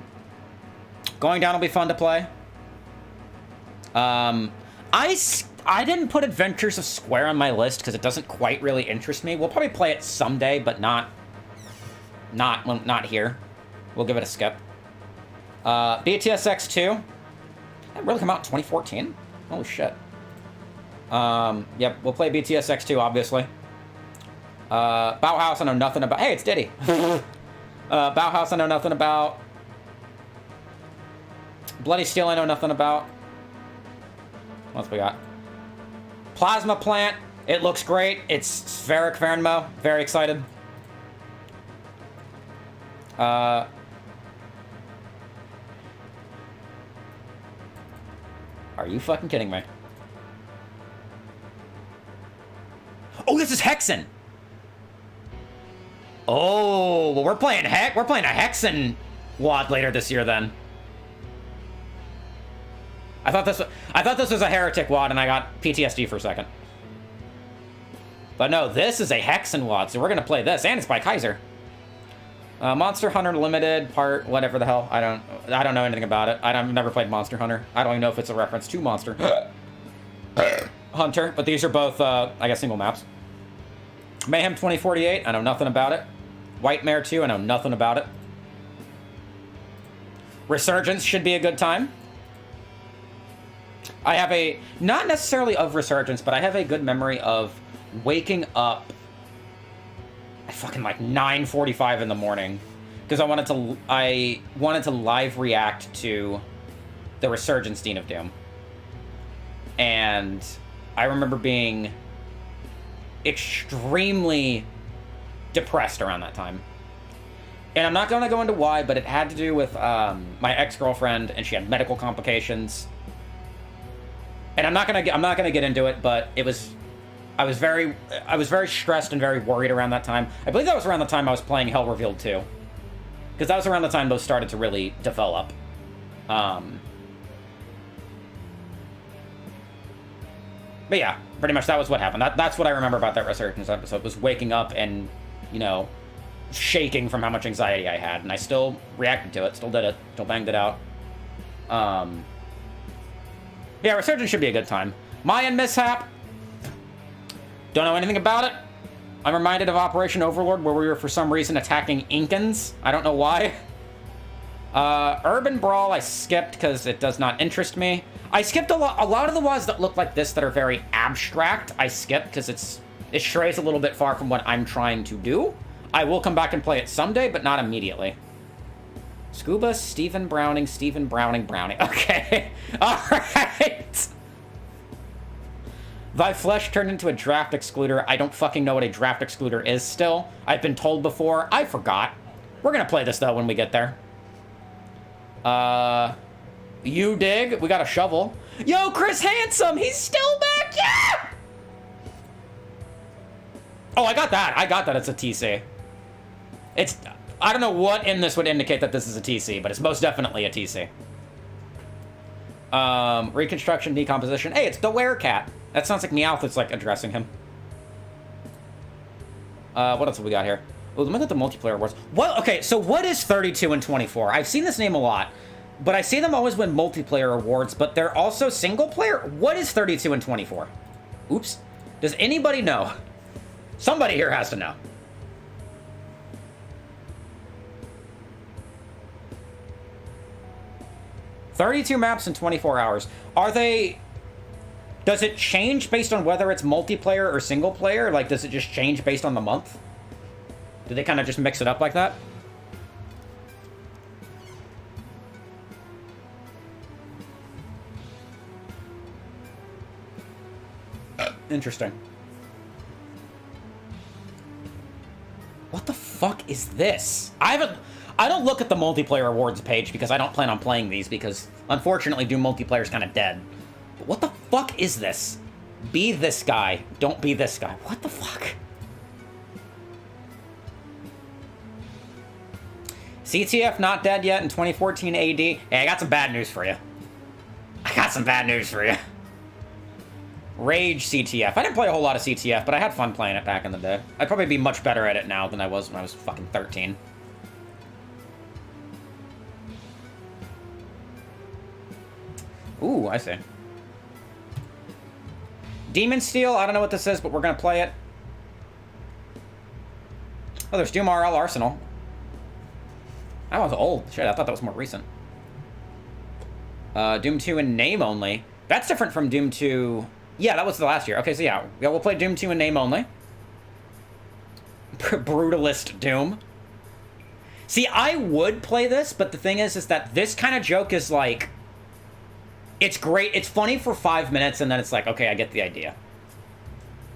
down will be fun to play. I didn't put Adventures of Square on my list because it doesn't quite really interest me. We'll probably play it someday, but not here. We'll give it a skip. BTSX 2. That really come out in 2014? Holy shit. Yep, we'll play BTSX 2, obviously. Bauhaus, I know nothing about. Hey, it's Diddy. Bauhaus, I know nothing about. Bloody Steel, I know nothing about. What else we got? Plasma Plant. It looks great. It's Spheric Vernmo. Very excited. Are you fucking kidding me? Oh, this is Hexen. Oh, well, we're playing a Hexen WAD later this year then. I thought this was a Heretic WAD and I got PTSD for a second. But no, this is a Hexen WAD, so we're gonna play this, and it's by Kaiser. Monster Hunter Limited part, whatever the hell. I don't know anything about it. I've never played Monster Hunter. I don't even know if it's a reference to Monster Hunter, but these are both, I guess, single maps. Mayhem 2048, I know nothing about it. Whitemare 2, I know nothing about it. Resurgence should be a good time. I have a, not necessarily of Resurgence, but I have a good memory of waking up at fucking like 9:45 in the morning because I wanted to live react to the Resurgence Dean of Doom. And I remember being extremely depressed around that time. And I'm not going to go into why, but it had to do with my ex-girlfriend, and she had medical complications. And I'm not gonna get into it, but I was very stressed and very worried around that time. I believe that was around the time I was playing Hell Revealed 2, because that was around the time those started to really develop. But yeah, pretty much that was what happened. That's what I remember about that Resurgence episode, was waking up and, you know, shaking from how much anxiety I had. And I still reacted to it, still did it, still banged it out. Yeah, Resurgence should be a good time. Mayan mishap. Don't know anything about it. I'm reminded of Operation Overlord, where we were for some reason attacking Incans. I don't know why. Urban Brawl I skipped because it does not interest me. I skipped a lot of the WASs that look like this that are very abstract. I skipped because it strays a little bit far from what I'm trying to do. I will come back and play it someday, but not immediately. Scuba, Stephen Browning. Okay. Alright. Thy flesh turned into a draft excluder. I don't fucking know what a draft excluder is still. I've been told before. I forgot. We're gonna play this, though, when we get there. You dig? We got a shovel. Yo, Chris Handsome! He's still back! Yeah! Oh, I got that. It's a TC. I don't know what in this would indicate that this is a TC, but it's most definitely a TC. Reconstruction, decomposition. Hey, it's the Werecat. That sounds like Meowth is, like, addressing him. What else have we got here? Oh, let me look at the multiplayer awards. What? Okay, so what is 32 and 24? I've seen this name a lot, but I see them always win multiplayer awards, but they're also single player? What is 32 and 24? Oops. Does anybody know? Somebody here has to know. $32 maps in 24 hours. Are they... Does it change based on whether it's multiplayer or single player? Like, does it just change based on the month? Do they kind of just mix it up like that? Interesting. What the fuck is this? I don't look at the multiplayer awards page because I don't plan on playing these because, unfortunately, Doom multiplayer's kind of dead. But what the fuck is this? Be this guy. Don't be this guy. What the fuck? CTF not dead yet in 2014 AD. Hey, I got some bad news for you. Rage CTF. I didn't play a whole lot of CTF, but I had fun playing it back in the day. I'd probably be much better at it now than I was when I was fucking 13. Ooh, I see. Demon Steel. I don't know what this is, but we're gonna play it. Oh, there's Doom RL Arsenal. That was old. Shit, I thought that was more recent. Doom 2 in name only. That's different from Doom 2... Yeah, that was the last year. Okay, so yeah, we'll play Doom 2 in name only. Brutalist Doom. See, I would play this, but the thing is that this kind of joke is like... It's great. It's funny for 5 minutes, and then it's like, okay, I get the idea.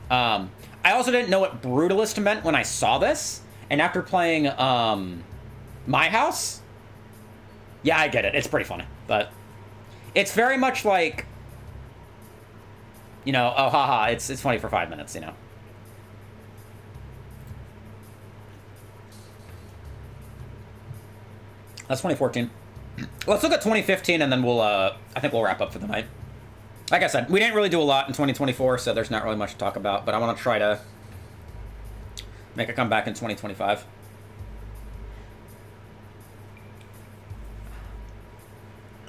I also didn't know what Brutalist meant when I saw this, and after playing, My House... Yeah, I get it. It's pretty funny, but... It's very much like... You know, oh, haha, it's funny for 5 minutes, you know. That's 2014. Let's look at 2015, and then we'll, I think we'll wrap up for the night. Like I said, we didn't really do a lot in 2024, so there's not really much to talk about, but I want to try to make a comeback in 2025.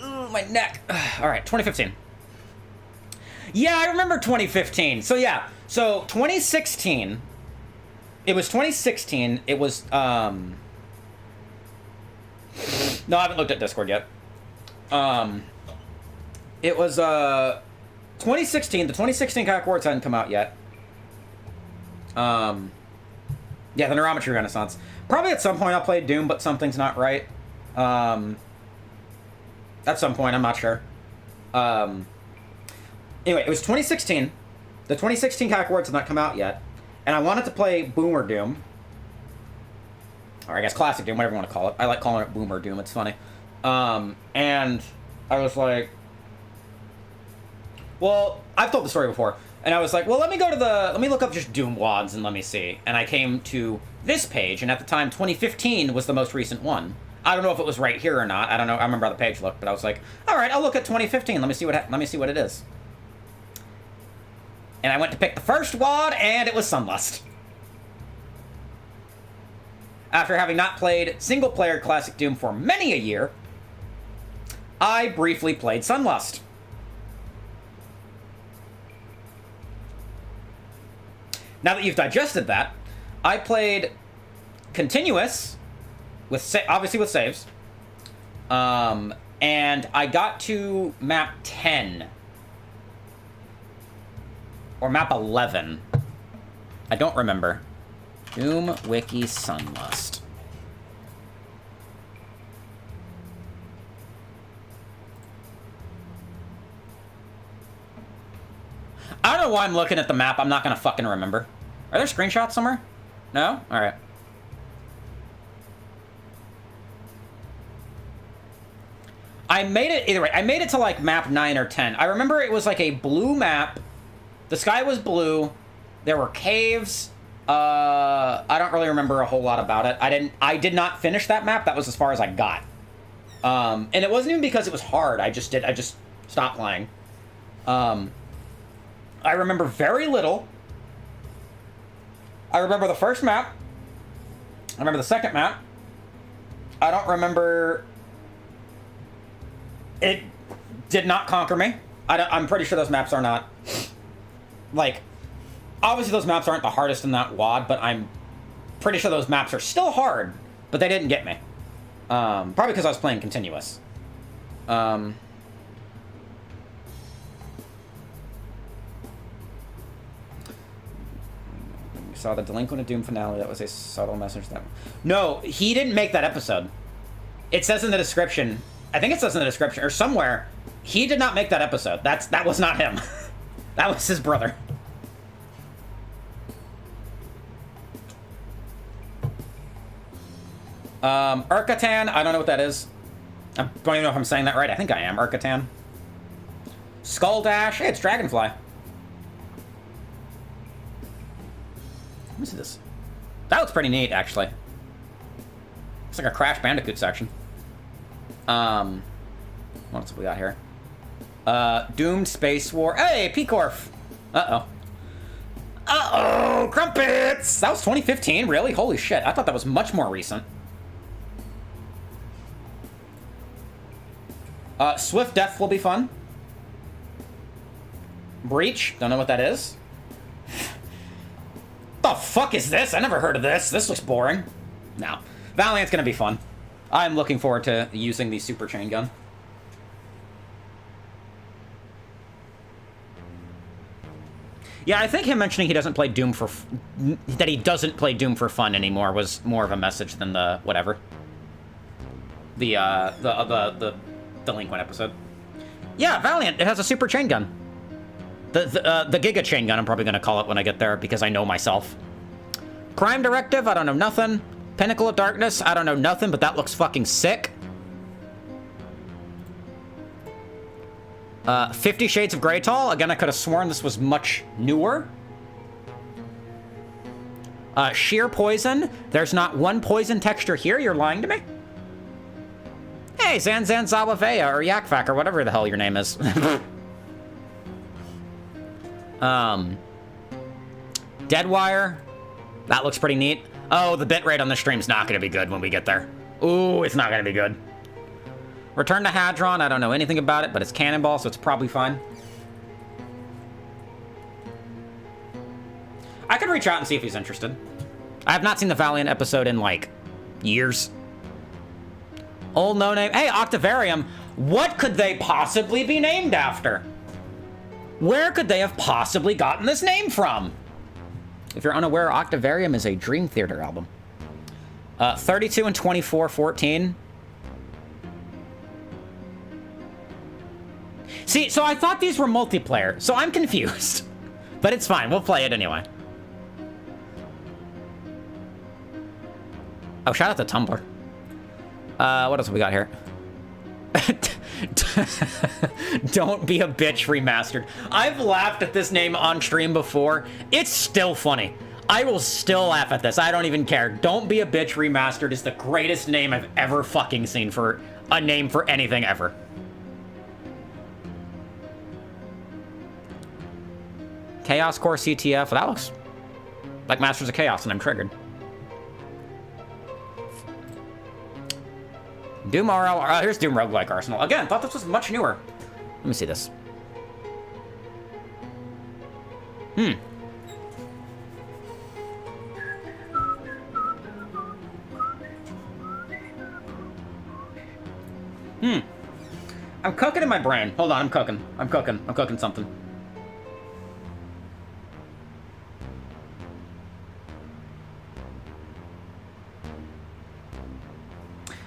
Ooh, my neck. All right, 2015. Yeah, I remember 2015. So yeah, so 2016. It was 2016. It was no, I haven't looked at Discord yet. It was 2016. The 2016 Cock Awards hadn't come out yet. Yeah, Yeah, the Neurometry Renaissance. Probably at some point I'll play Doom, but something's not right. At some point, I'm not sure. Anyway, it was 2016. The 2016 Calc Awards had not come out yet. And I wanted to play Boomer Doom. Or I guess Classic Doom, whatever you want to call it. I like calling it Boomer Doom, it's funny. And I was like... Well, I've told the story before. And I was like, well, let me look up just Doom WODs and let me see. And I came to this page, and at the time, 2015 was the most recent one. I don't know if it was right here or not. I don't know. I remember how the page looked, but I was like, all right, I'll look at 2015. Let me see what it is. And I went to pick the first WOD, and it was Sunlust. After having not played single-player Classic Doom for many a year, I briefly played Sunlust. Now that you've digested that, I played Continuous, obviously with saves, and I got to map 10. Or map 11. I don't remember. Doom Wiki Sunlust. I don't know why I'm looking at the map. I'm not gonna fucking remember. Are there screenshots somewhere? No? Alright. I made it, either way, I made it to like map 9 or 10. I remember it was like a blue map. The sky was blue. There were caves. I don't really remember a whole lot about it. I did not finish that map. That was as far as I got. And it wasn't even because it was hard. I just stopped playing. I remember very little. I remember the first map. I remember the second map. I don't remember... It did not conquer me. I'm pretty sure those maps are not... Like, obviously those maps aren't the hardest in that WOD, but I'm pretty sure those maps are still hard, but they didn't get me. Probably because I was playing Continuous. We saw the Delinquent of Doom finale. That was a subtle message. No, he didn't make that episode. It says in the description... I think it says in the description, or somewhere, he did not make that episode. That was not him. That was his brother. Urkatan, I don't know what that is. I don't even know if I'm saying that right. I think I am. Urkatan. Skull Dash. Hey, it's Dragonfly. Let me see this. That looks pretty neat, actually. It's like a Crash Bandicoot section. What else have we got here? Doomed Space War. Hey, P-Corf! Uh-oh. Uh-oh! Crumpets! That was 2015? Really? Holy shit. I thought that was much more recent. Swift Death will be fun. Breach. Don't know what that is. The fuck is this? I never heard of this. This looks boring. No. Valiant's gonna be fun. I'm looking forward to using the super chain gun. Yeah, I think him mentioning he doesn't play Doom for... that he doesn't play Doom for fun anymore was more of a message than the... whatever. The Delinquent episode. Yeah, Valiant. It has a super chain gun. The Giga chain gun, I'm probably going to call it when I get there, because I know myself. Crime Directive, I don't know nothing. Pinnacle of Darkness, I don't know nothing, but that looks fucking sick. 50 Shades of Grey Tall. Again, I could have sworn this was much newer. Sheer Poison. There's not one poison texture here. You're lying to me? Hey, Zanzan Zawavea, or Yakvak, or whatever the hell your name is. Deadwire. That looks pretty neat. Oh, the bitrate on the stream's not going to be good when we get there. Ooh, it's not going to be good. Return to Hadron. I don't know anything about it, but it's Cannonball, so it's probably fine. I could reach out and see if he's interested. I have not seen the Valiant episode in, like, years. Old No Name. Hey, Octavarium. What could they possibly be named after? Where could they have possibly gotten this name from? If you're unaware, Octavarium is a Dream Theater album. 32 and 24, 14. See, so I thought these were multiplayer, so I'm confused. But it's fine, we'll play it anyway. Oh, shout out to Tumblr. What else have we got here? Don't Be a Bitch Remastered. I've laughed at this name on stream before. It's still funny. I will still laugh at this. I don't even care. Don't Be a Bitch Remastered is the greatest name I've ever fucking seen for a name for anything ever. Chaos Core CTF. That looks like Masters of Chaos, and I'm triggered. Doom RL. Here's Doom Roguelike Arsenal. Again, thought this was much newer. Let me see this. I'm cooking in my brain. Hold on, I'm cooking. I'm cooking something.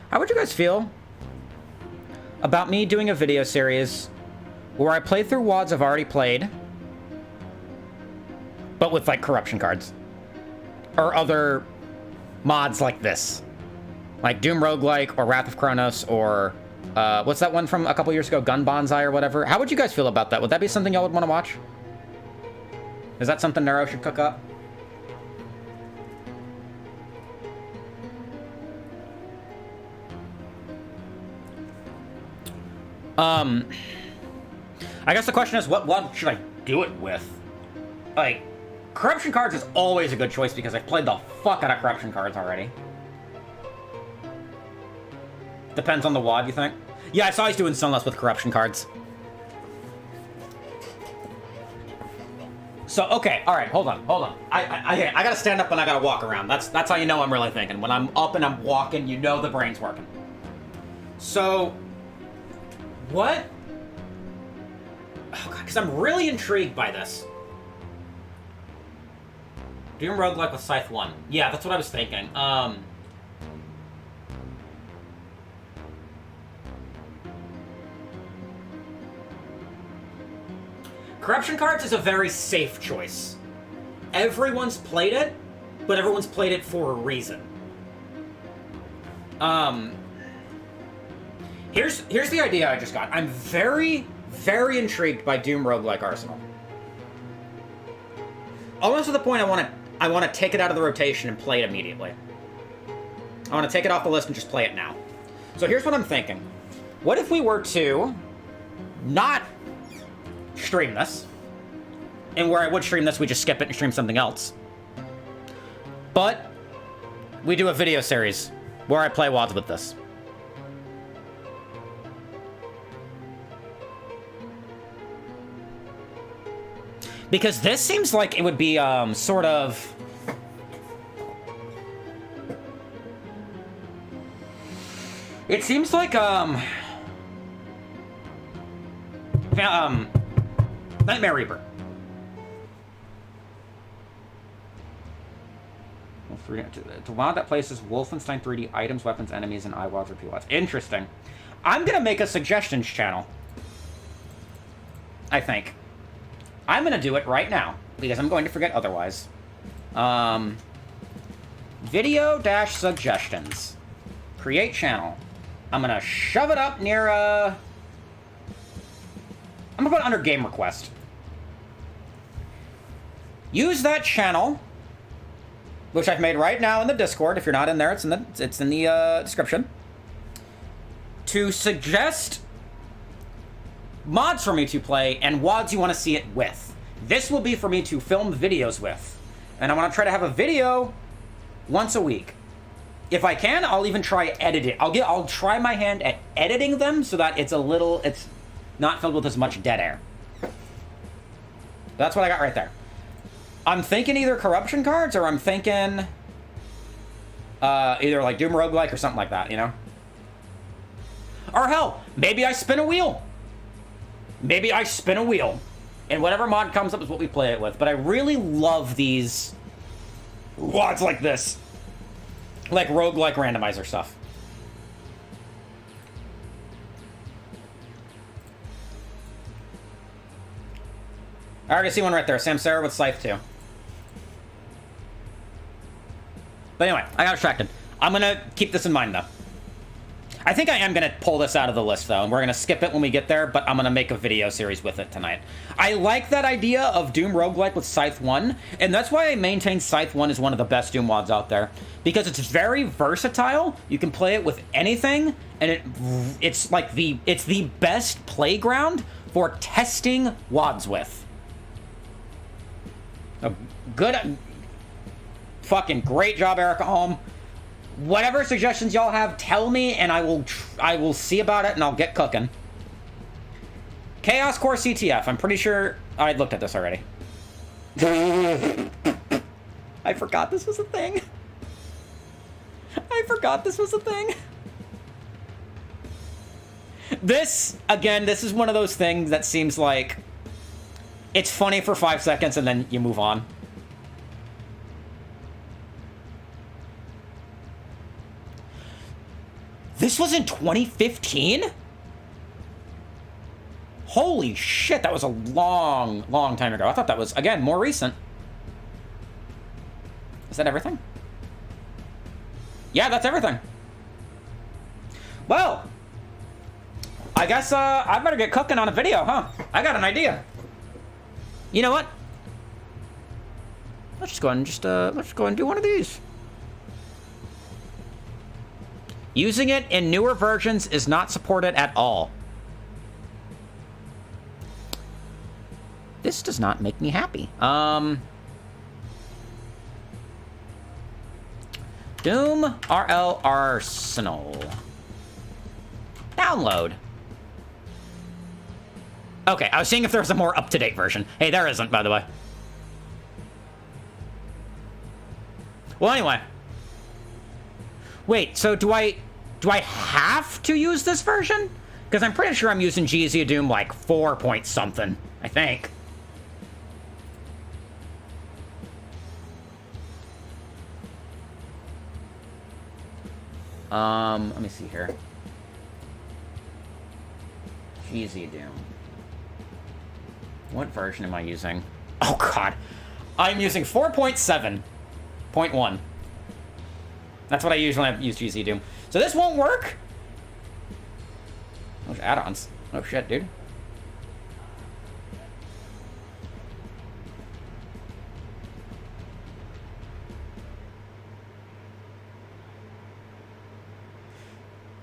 How would you guys feel about me doing a video series where I play through WADs I've already played, but with, like, corruption cards? Or other mods like this. Like Doom Roguelike, or Wrath of Kronos, or, what's that one from a couple years ago? Gun Bonsai, or whatever? How would you guys feel about that? Would that be something y'all would want to watch? Is that something Neuro should cook up? I guess the question is, what should I do it with? Like, corruption cards is always a good choice because I've played the fuck out of corruption cards already. Depends on the WAD, you think? Yeah, I saw he's doing Sunless with corruption cards. So, okay, alright, hold on. I gotta stand up and I gotta walk around. That's how you know I'm really thinking. When I'm up and I'm walking, you know the brain's working. So, what? Oh, God, because I'm really intrigued by this. Doom Roguelike with Scythe 1. Yeah, that's what I was thinking. Corruption cards is a very safe choice. Everyone's played it, but everyone's played it for a reason. Here's the idea I just got. I'm very, very intrigued by Doom Roguelike Arsenal. Almost to the point I want to take it out of the rotation and play it immediately. I want to take it off the list and just play it now. So here's what I'm thinking. What if we were to not stream this, and where I would stream this, we just skip it and stream something else. But we do a video series where I play WADs with this. Because this seems like it would be, sort of... It seems like, Nightmare Reaper. It's a WAD that places Wolfenstein 3D items, weapons, enemies, and IWADs or PWADs. Interesting. I'm gonna make a suggestions channel. I think. I'm gonna do it right now, because I'm going to forget otherwise. Video-suggestions. Create channel. I'm gonna shove it up near, I'm gonna put it under game request. Use that channel, which I've made right now in the Discord. If you're not in there, it's in the description. To suggest mods for me to play and WADs you want to see it with. This will be for me to film videos with. And I want to try to have a video once a week. If I can, I'll even try edit it. I'll try my hand at editing them so that it's not filled with as much dead air. That's what I got right there. I'm thinking either corruption cards or I'm thinking either like Doom Roguelike or something like that, you know? Or hell, maybe I spin a wheel. Maybe I spin a wheel. And whatever mod comes up is what we play it with. But I really love these WODs like this. Like roguelike randomizer stuff. I already see one right there. Samsara with Scythe too. But anyway, I got distracted. I'm gonna keep this in mind though. I think I am gonna pull this out of the list though, and we're gonna skip it when we get there, but I'm gonna make a video series with it tonight. I like that idea of Doom roguelike with Scythe 1, and that's why I maintain Scythe 1 is one of the best Doom WODs out there. Because it's very versatile, you can play it with anything, and it's the best playground for testing WODs with. A good, fucking great job, Erica Holm. Whatever suggestions y'all have, tell me, and I will see about it, and I'll get cooking. Chaos Core CTF. I'm pretty sure I looked at this already. I forgot this was a thing. I forgot this was a thing. This, again, this is one of those things that seems like it's funny for 5 seconds, and then you move on. This was in 2015? Holy shit, that was a long, long time ago. I thought that was, again, more recent. Is that everything? Yeah, that's everything. Well, I guess I better get cooking on a video, huh? I got an idea. You know what? Let's just go ahead and let's go ahead and do one of these. Using it in newer versions is not supported at all. This does not make me happy. Doom RL Arsenal. Download. Okay, I was seeing if there was a more up-to-date version. Hey, there isn't, by the way. Well, anyway. Wait, so do I have to use this version? Because I'm pretty sure I'm using GZ Doom like 4 point something, I think. Let me see here. GZ Doom. What version am I using? Oh god. I'm using 4.7.1. That's what I usually use GZ Doom. So this won't work? Those add-ons. Oh shit, dude.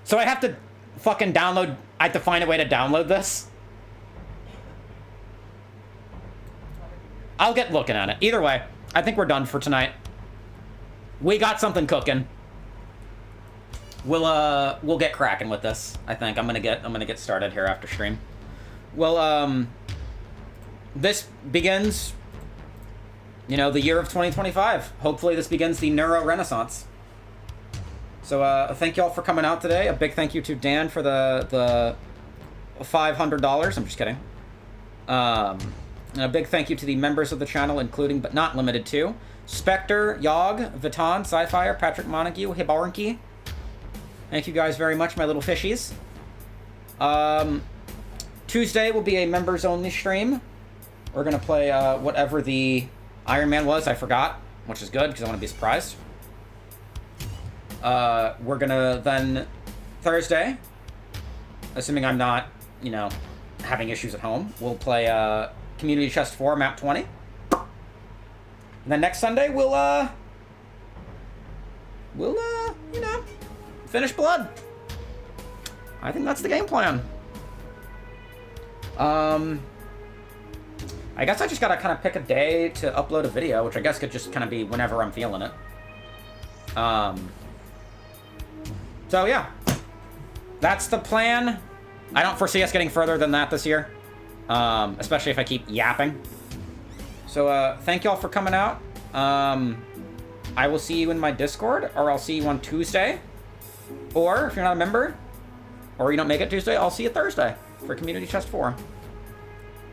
So I have to fucking download... I have to find a way to download this? I'll get looking at it. Either way, I think we're done for tonight. We got something cooking. We'll get cracking with this. I think I'm gonna get started here after stream. Well, this begins, you know, the year of 2025. Hopefully, this begins the Neuro Renaissance. So, thank y'all for coming out today. A big thank you to Dan for the $500. I'm just kidding. And a big thank you to the members of the channel, including but not limited to Spectre, Yogg, Viton, Sci-Fire, Patrick Montague, Hibarnki. Thank you guys very much, my little fishies. Tuesday will be a members-only stream. We're going to play whatever the Iron Man was. I forgot, which is good, because I want to be surprised. We're going to then, Thursday, assuming I'm not, you know, having issues at home, we'll play Community Chest 4, Map 20. And then next Sunday, we'll you know, finish Blood. I think that's the game plan. I guess I just gotta kind of pick a day to upload a video, which I guess could just kind of be whenever I'm feeling it. So yeah, that's the plan. I don't foresee us getting further than that this year, especially if I keep yapping. So thank y'all for coming out. I will see you in my Discord, or I'll see you on Tuesday. Or, if you're not a member, or you don't make it Tuesday, I'll see you Thursday for Community Chest 4.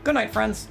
Good night, friends.